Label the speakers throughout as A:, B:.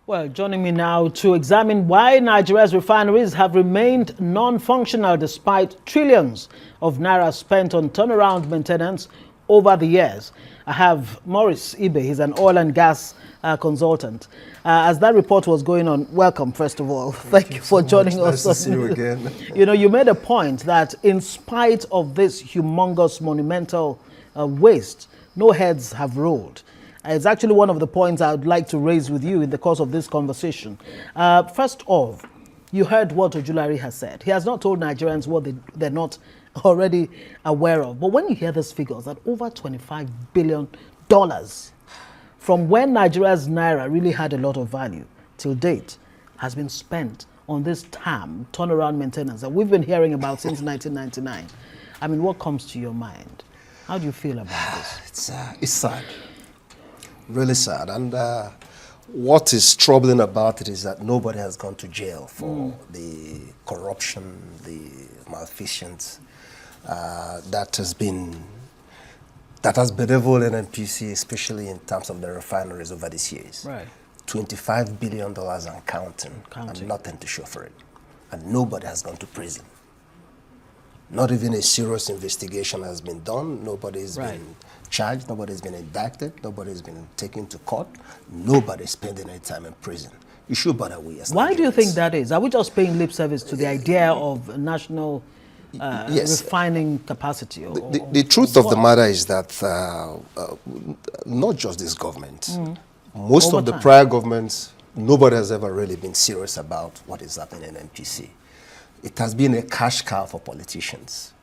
A: Well, joining me now to examine why Nigeria's refineries have remained non-functional despite trillions of naira spent on turnaround maintenance over the years, I have Maurice Ibe. He's an oil and gas consultant. As that report was going on, welcome, first of all. Thank you for joining us.
B: Nice to see you again.
A: You know, you made a point that in spite of this humongous, monumental waste, no heads have rolled. It's actually one of the points I would like to raise with you in the course of this conversation. First off, you heard what Ojulari has said. He has not told Nigerians what they're not already aware of. But when you hear these figures, that over $25 billion from when Nigeria's naira really had a lot of value till date has been spent on this TAM, turnaround maintenance, that we've been hearing about since 1999. I mean, what comes to your mind? How do you feel about this?
B: It's sad. Really sad. And what is troubling about it is that nobody has gone to jail for the corruption, the malfeasance that has bedeviled NNPC, especially in terms of the refineries over these years.
A: Right.
B: $25 billion and counting, and nothing to show for it. And nobody has gone to prison. Not even a serious investigation has been done. Nobody's been charged. Nobody's been indicted. Nobody's been taken to court. Nobody's spending any time in prison. You should bother we as
A: Why
B: Nigerians.
A: do you think that is? Are we just paying lip service to the idea of national refining capacity?
B: The truth of the matter is that not just this government, most
A: Over
B: of the
A: time.
B: prior governments, nobody has ever really been serious about what is happening in NPC. It has been a cash cow for politicians.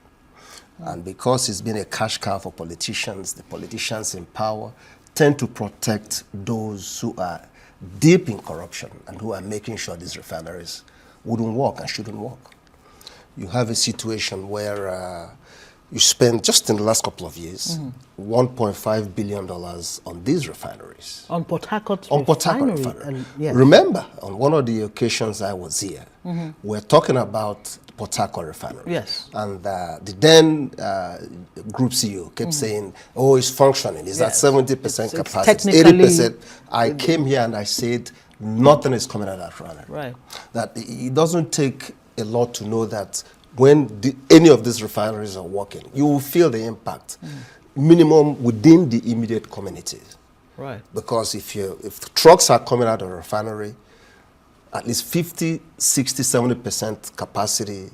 B: And because it's been a cash cow for politicians, the politicians in power tend to protect those who are deep in corruption and who are making sure these refineries wouldn't work and shouldn't work. You have a situation where you spend, just in the last couple of years, $1.5 billion on these refineries.
A: On Port Harcourt
B: On Port Harcourt
A: refinery.
B: refinery.
A: Yes.
B: Remember, on one of the occasions I was here, we're talking about Port Harcourt refinery.
A: Yes.
B: And the then group CEO kept saying, oh, it's functioning. It's
A: Yes.
B: at 70%
A: It's
B: capacity,
A: technically-
B: 80%. I came here and I said, nothing is coming out of that refinery.
A: Right.
B: That it doesn't take a lot to know that when any of these refineries are working, you will feel the impact, minimum within the immediate communities.
A: Right.
B: Because if trucks are coming out of a refinery, at least 50, 60, 70% capacity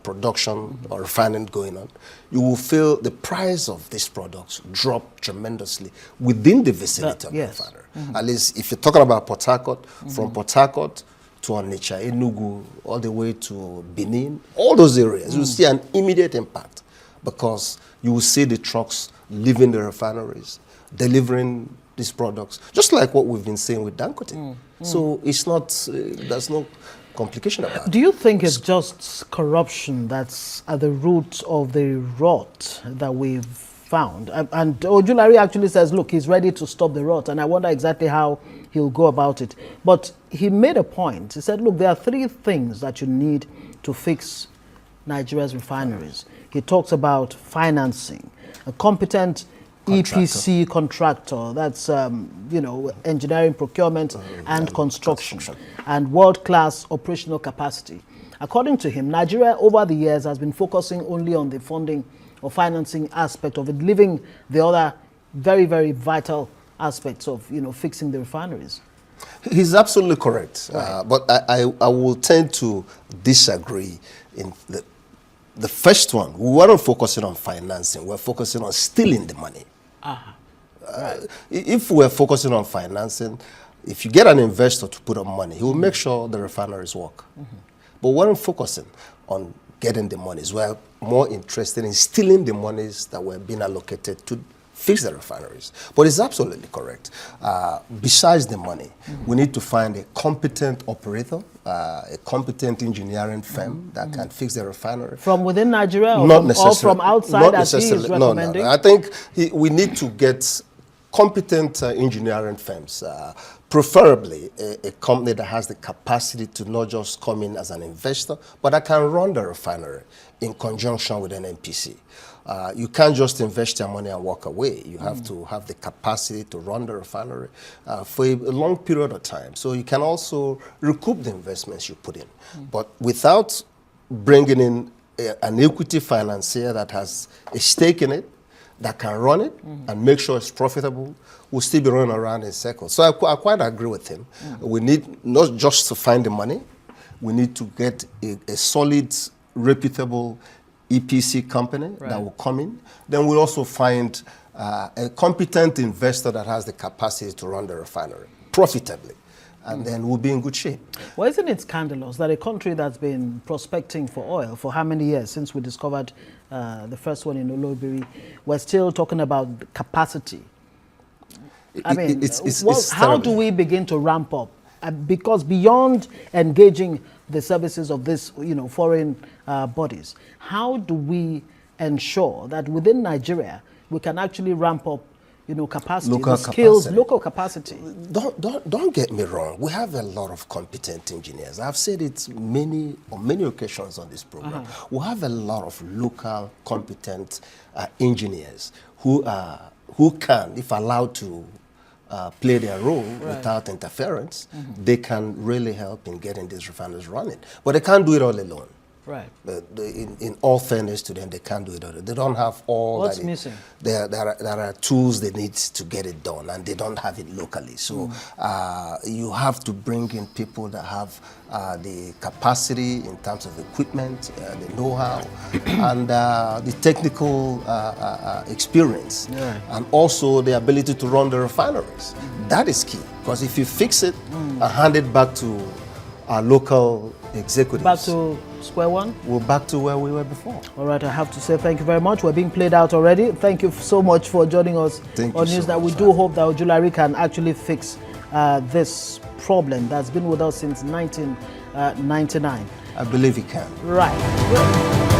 B: production or refining going on, you will feel the price of these products drop tremendously within the vicinity of the refinery. At least if you're talking about Port Harcourt, from Port Harcourt to Onitsha, Enugu, all the way to Benin, all those areas, you see an immediate impact because you will see the trucks leaving the refineries, delivering these products, just like what we've been saying with Dangote. So it's not, there's no complication about it.
A: Do you think it's just corruption that's at the root of the rot that we've found? And Ojulari actually says, look, he's ready to stop the rot, and I wonder exactly how he'll go about it. But he made a point. He said, look, there are three things that you need to fix Nigeria's refineries. He talks about financing, a competent EPC contractor, that's you know, engineering, procurement, and construction, and world-class operational capacity. According to him, Nigeria over the years has been focusing only on the funding or financing aspect of it, leaving the other very, very vital aspects of, you know, fixing the refineries.
B: He's absolutely correct,
A: Right.
B: but I will tend to disagree in the first one. We weren't focusing on financing, we're focusing on stealing the money. If we're focusing on financing, if you get an investor to put up money, he will make sure the refineries work. But we weren't focusing on getting the monies. We're more interested in stealing the monies that were being allocated to fix the refineries. But it's absolutely correct. Besides the money, we need to find a competent operator, a competent engineering firm that can fix the refinery.
A: From within Nigeria or,
B: Not
A: from,
B: necessarily.
A: or from outside,
B: Not
A: as he is
B: necessarily. No,
A: recommending?
B: no. I think we need to get competent engineering firms, preferably a company that has the capacity to not just come in as an investor, but that can run the refinery in conjunction with NNPC. You can't just invest your money and walk away. You have to have the capacity to run the refinery for a long period of time. So you can also recoup the investments you put in. But without bringing in an equity financier that has a stake in it, that can run it and make sure it's profitable, we'll still be running around in circles. So I quite agree with him. We need not just to find the money, we need to get a solid, reputable EPC company that will come in. Then we'll also find a competent investor that has the capacity to run the refinery profitably. And then we'll be in good shape.
A: Well, isn't it scandalous that a country that's been prospecting for oil for how many years since we discovered the first one in Olobiri, we're still talking about capacity? I mean, how do we begin to ramp up? Because beyond engaging the services of this, foreign bodies, how do we ensure that within Nigeria we can actually ramp up, capacity,
B: local
A: skills,
B: capacity.
A: local capacity?
B: Don't get me wrong. We have a lot of competent engineers. I've said it on many occasions on this program. We have a lot of local competent engineers who can, if allowed to play their role without interference, they can really help in getting these refineries running. But they can't do it all alone.
A: Right.
B: In all fairness to them, they can't do it all. They don't have all.
A: What's missing?
B: There are tools they need to get it done, and they don't have it locally. So you have to bring in people that have the capacity in terms of equipment, the know-how, and the technical experience, and also the ability to run the refineries. That is key, because if you fix it and hand it back to our local executives,
A: back to square one?
B: We're back to where we were before.
A: All right, I have to say thank you very much. We're being played out already. Thank you so much for joining us on News That. We do hope that Ojulari can actually fix this problem that's been with us since 1999.
B: I believe he can.
A: Right.